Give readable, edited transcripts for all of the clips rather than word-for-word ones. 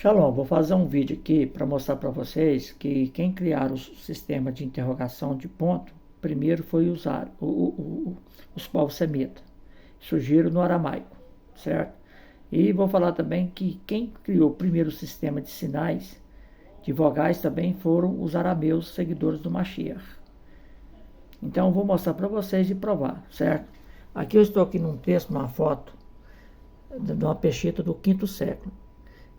Shalom, vou fazer um vídeo aqui para mostrar para vocês que quem criaram o sistema de interrogação de ponto, primeiro foi usar os povos semitas. Surgiram no aramaico, certo? E vou falar também que quem criou o primeiro sistema de sinais, de vogais também foram os arameus, seguidores do Mashiach. Então vou mostrar para vocês e provar, certo? Aqui eu estou aqui num texto, numa foto, de uma peshita do 5º século.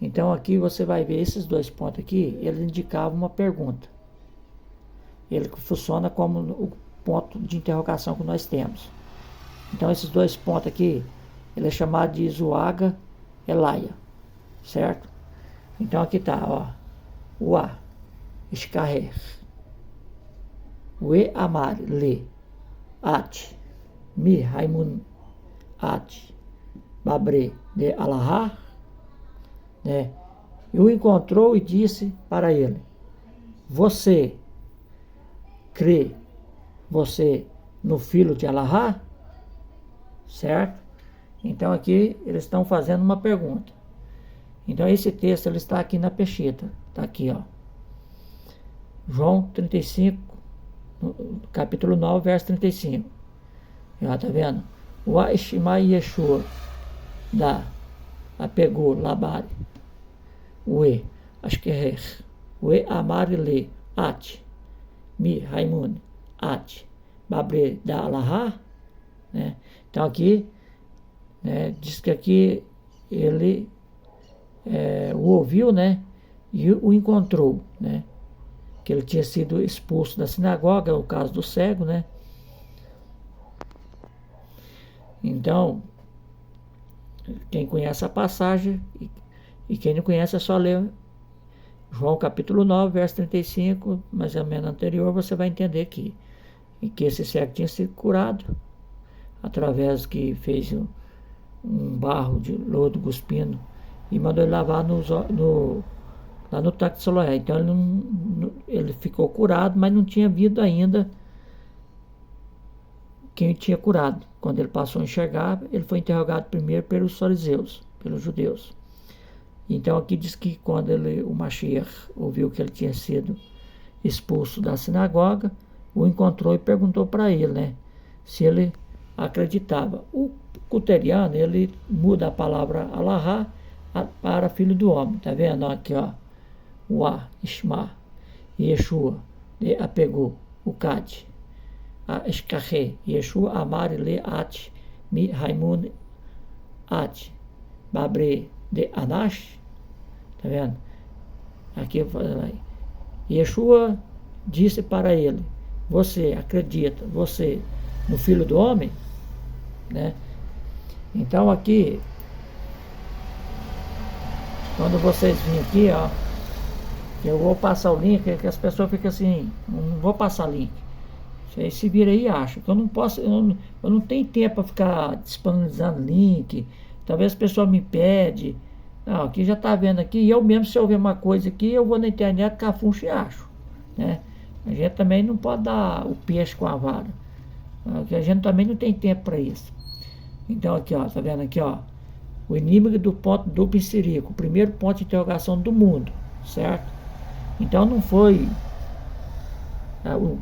Então aqui você vai ver esses dois pontos aqui, eles indicavam uma pergunta. Ele funciona como o ponto de interrogação que nós temos. Então esses dois pontos aqui, ele é chamado de Zuaga Elaia, certo? Então aqui tá, ó, o A, Escarrer, o E Amar, Le, At, Mi Raimun, At, Babre de Alahá, né? E o encontrou e disse para ele: você crê no filho de Alahá? Certo? Então aqui eles estão fazendo uma pergunta. Então esse texto ele está aqui na peshita. Está aqui, ó. João 35, capítulo 9, verso 35. Já tá vendo? O Aishmai Yeshua da apegou Labari. O E Ashkerer. O E Amari Le At Mi Raimun At Babre da Alahá, né? Então aqui, né, diz que aqui ele o ouviu, né, e o encontrou, né, que ele tinha sido expulso da sinagoga, o caso do cego, né. Então, quem conhece a passagem e quem não conhece é só ler João capítulo 9, verso 35, mais ou menos anterior, você vai entender que esse cego tinha sido curado através que fez um barro de lodo cuspindo e mandou ele lavar lá no tanque de Siloé. Então ele ficou curado, mas não tinha visto ainda quem tinha curado. Quando ele passou a enxergar, ele foi interrogado primeiro pelos fariseus, pelos judeus. Então aqui diz que quando o Mashiach ouviu que ele tinha sido expulso da sinagoga, o encontrou e perguntou para ele, né, se ele acreditava. O Cuteriano, ele muda a palavra Alahá para filho do homem. Tá vendo? Aqui, ó. O A, Ishma, Yeshua, de apegou, o Kad, a Escarre, Yeshua, Amar, Le, At, Mi, Raimun, At, Babre, de Anash. Tá vendo? Aqui, Yeshua disse para ele: você acredita, você no filho do homem, né? Então aqui, quando vocês virem aqui, ó, eu vou passar o link, que as pessoas ficam assim, não vou passar link. Vocês se viram aí e acham que eu não posso, eu não tenho tempo para ficar disponibilizando link. Talvez a pessoa me pede. Não, aqui já está vendo aqui, e eu mesmo, se eu ver uma coisa aqui, eu vou na internet, cafuncho e acho, né? A gente também não pode dar o peixe com a vara, porque a gente também não tem tempo para isso. Então aqui, ó, tá vendo aqui, ó, o inimigo do ponto duplo inserico, o primeiro ponto de interrogação do mundo, certo? Então não foi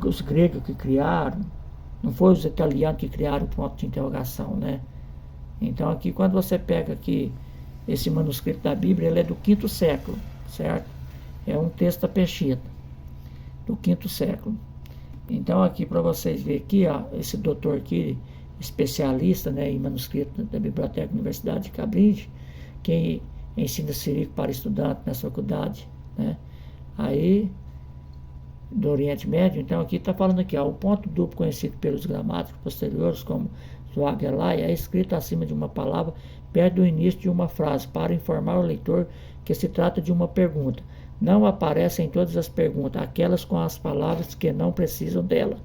os gregos que criaram, não foi os italianos que criaram o ponto de interrogação, né? Então aqui, quando você pega aqui esse manuscrito da Bíblia, ele é do 5º século, certo? É um texto da peshita do 5º século. Então aqui, para vocês verem aqui, ó, esse doutor aqui, especialista, né, em manuscrito da Biblioteca da Universidade de Cambridge, que ensina sírico para estudante na faculdade, né, aí do Oriente Médio. Então aqui está falando aqui, ó, o ponto duplo conhecido pelos gramáticos posteriores como Zuagelai é escrito acima de uma palavra perto do início de uma frase para informar o leitor que se trata de uma pergunta. Não aparecem em todas as perguntas aquelas com as palavras que não precisam dela,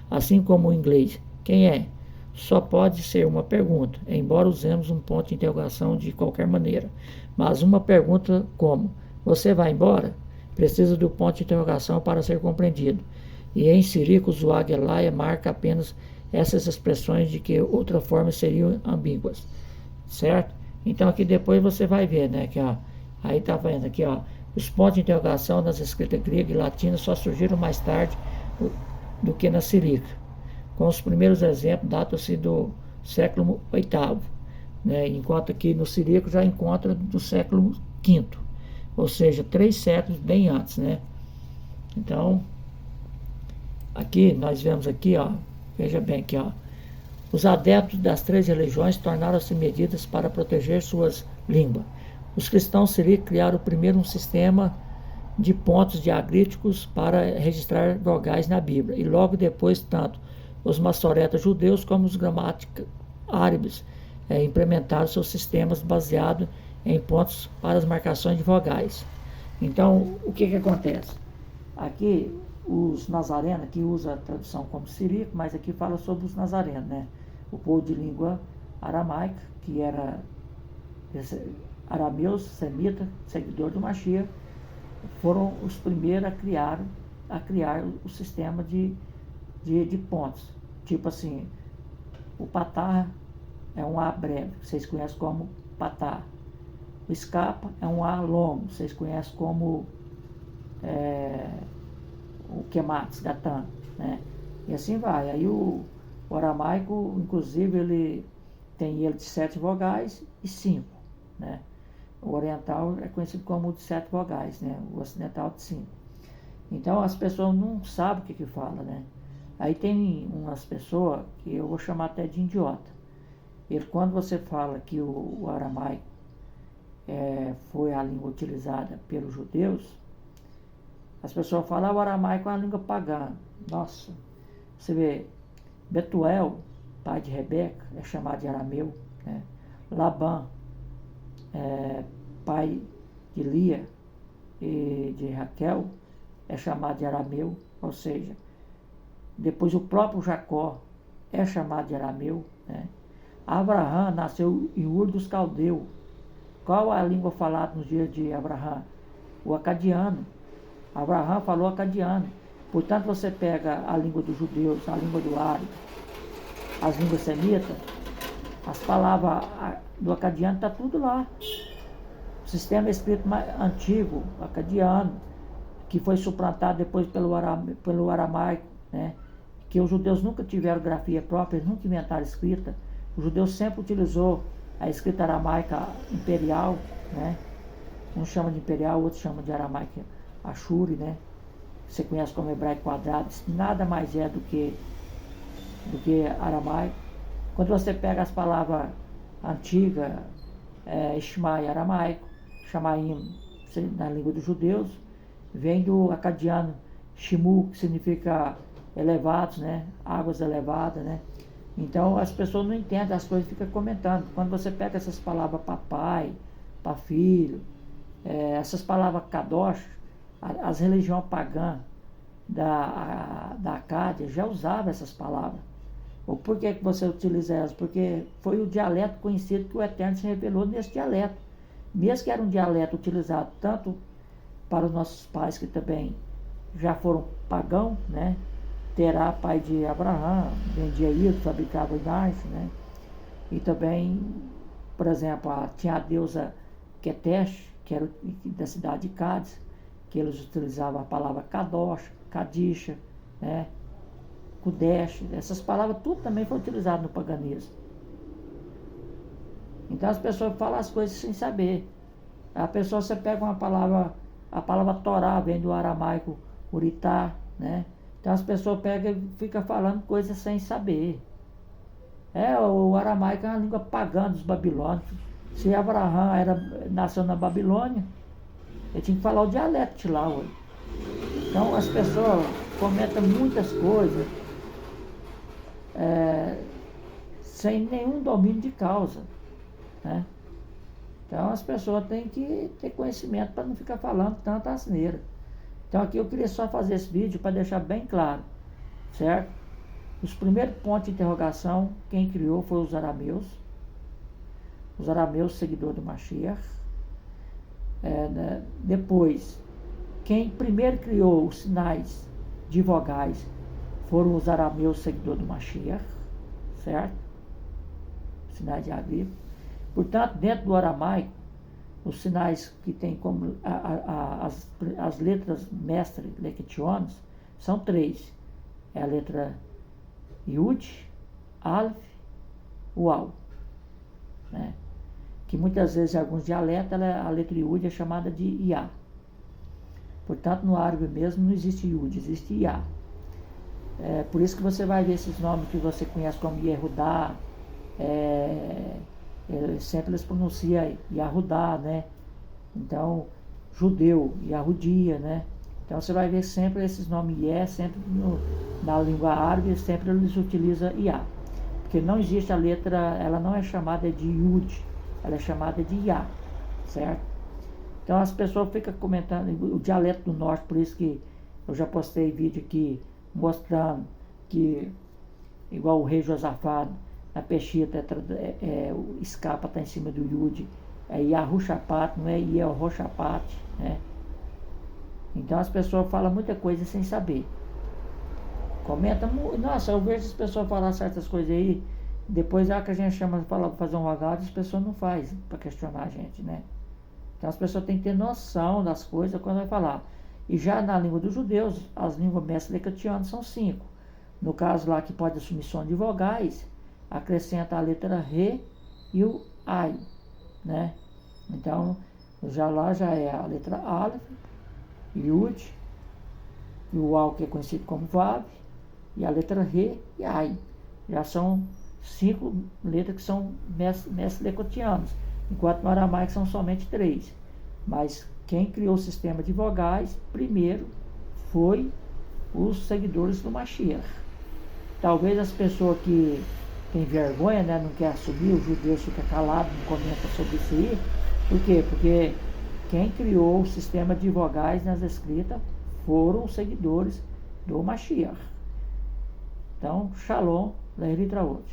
assim como o inglês. Quem é? Só pode ser uma pergunta, embora usemos um ponto de interrogação de qualquer maneira. Mas uma pergunta como: você vai embora? Precisa do ponto de interrogação para ser compreendido. E em sírico, Zuagelai marca apenas essas expressões de que outra forma seriam ambíguas, certo? Então aqui depois você vai ver, né, que Aí tá vendo aqui, ó, os pontos de interrogação nas escritas grega e latina só surgiram mais tarde do que na cirílica, com os primeiros exemplos datam-se do século VIII, né, enquanto aqui no cirílico já encontra do século V, ou seja, 3 séculos bem antes, né? Então, aqui nós vemos aqui, ó, veja bem aqui, ó, os adeptos das 3 religiões tornaram-se medidas para proteger suas línguas. Os cristãos cirílicos criaram primeiro um sistema de pontos diacríticos para registrar vogais na Bíblia, e logo depois, tanto os maçoretas judeus como os gramáticos árabes implementaram seus sistemas baseados em pontos para as marcações de vogais. Então, o que acontece? Aqui, os nazarenos, aqui usa a tradução como cirílico, mas aqui fala sobre os nazarenos, né? O povo de língua aramaica, que era arameus, semita, seguidor do Mashiach, foram os primeiros a criar o sistema de pontos. Tipo assim, o patá é um A breve, que vocês conhecem como patá. O escapa é um A longo, vocês conhecem como o quemates, gatan, né? E assim vai. Aí o aramaico, inclusive, ele tem ele de 7 vogais e 5, né? O oriental é conhecido como de 7 vogais, né? O ocidental de 5. Então as pessoas não sabem o que fala, né? Aí tem umas pessoas que eu vou chamar até de idiota. Ele, quando você fala que o aramaico foi a língua utilizada pelos judeus, as pessoas falam, o aramaico é uma língua pagã. Nossa, você vê, Betuel, pai de Rebeca, é chamado de arameu, né? Labã, pai de Lia e de Raquel, é chamado de arameu, ou seja, depois o próprio Jacó é chamado de arameu, né? Abraão nasceu em Ur dos Caldeus. Qual a língua falada nos dias de Abraão? O acadiano. Abraão falou acadiano. Portanto, você pega a língua dos judeus, a língua do árabe, as línguas semitas, as palavras do acadiano, está tudo lá. O sistema escrito mais antigo, acadiano, que foi suplantado depois pelo aramaico, né? Que os judeus nunca tiveram grafia própria, eles nunca inventaram escrita. Os judeus sempre utilizou a escrita aramaica imperial, né? Um chama de imperial, outro chama de aramaica Ashuri, né? Você conhece como hebraico quadrado, isso nada mais é do que aramaico. Quando você pega as palavras antigas, Ishmael aramaico, Shamaim na língua dos judeus, vem do acadiano Shimu, que significa elevados, né? Águas elevadas, né? Então as pessoas não entendem as coisas, ficam comentando. Quando você pega essas palavras papai, para filho, essas palavras kadosh, as religiões pagãs da Acádia já usavam essas palavras. Ou por que você utiliza elas? Porque foi o dialeto conhecido que o Eterno se revelou nesse dialeto. Mesmo que era um dialeto utilizado tanto para os nossos pais, que também já foram pagãos, né? Terá, pai de Abraão, vendia ídolos, fabricava imagens, né? E também, por exemplo, tinha a deusa Ketesh, que era da cidade de Cádiz, que eles utilizavam a palavra Kadosh, Kadisha, né? Kudesh, essas palavras tudo também foi utilizado no paganismo. Então as pessoas falam as coisas sem saber. A pessoa, você pega uma palavra, a palavra Torá vem do aramaico Uritá, né? Então as pessoas pegam e ficam falando coisas sem saber. O aramaico é uma língua pagã dos babilônios. Se Abraão nasceu na Babilônia, ele tinha que falar o dialeto de lá. Ué. Então as pessoas comentam muitas coisas sem nenhum domínio de causa, né? Então as pessoas têm que ter conhecimento para não ficar falando tanta asneira. Então aqui eu queria só fazer esse vídeo para deixar bem claro, certo? Os primeiros pontos de interrogação, quem criou foi os arameus seguidores do Mashiach. Né? Depois, quem primeiro criou os sinais de vogais foram os arameus seguidores do Mashiach, certo? Sinais de agrícola. Portanto, dentro do aramaico, os sinais que tem como as letras mestre lequitionos são 3. É a letra Yud, Aleph, Ual, né? Que muitas vezes em alguns dialetos a letra Yud é chamada de Iá. Portanto, no árabe mesmo não existe Yud, existe Iá. Por isso que você vai ver esses nomes que você conhece como Yehudá, sempre eles pronunciam Yahudá, né? Então, judeu, Yahudia, né? Então você vai ver sempre esses nomes sempre na língua árabe, sempre eles utilizam Iá. Porque não existe a letra, ela não é chamada de Yud, ela é chamada de Iá, certo? Então as pessoas ficam comentando o dialeto do norte, por isso que eu já postei vídeo aqui mostrando que, igual o rei Josafá, na Peshita, o escapa está em cima do Yud, é Yahushaphat, não é Yehoshaphat, né? Então as pessoas falam muita coisa sem saber. Comenta, nossa, eu vejo as pessoas falar certas coisas aí, depois que a gente chama para fazer um vagado, as pessoas não fazem para questionar a gente, né? Então as pessoas têm que ter noção das coisas quando vai falar. E já na língua dos judeus, as línguas mestre-lequitionas são 5. No caso lá que pode assumir som de vogais, acrescenta a letra Re e o Ai, né? Então, já é a letra Aleph, Yud, e o Al, que é conhecido como Vav, e a letra Re e Ai. Já são 5 letras que são mestre-lequicionas, enquanto no aramaico são somente 3. Mas quem criou o sistema de vogais primeiro foi os seguidores do Mashiach. Talvez as pessoas que têm vergonha, né, não quer assumir, os judeus ficam calados, não comentam sobre isso aí. Por quê? Porque quem criou o sistema de vogais nas escritas foram os seguidores do Mashiach. Então, Shalom, Levi Traot.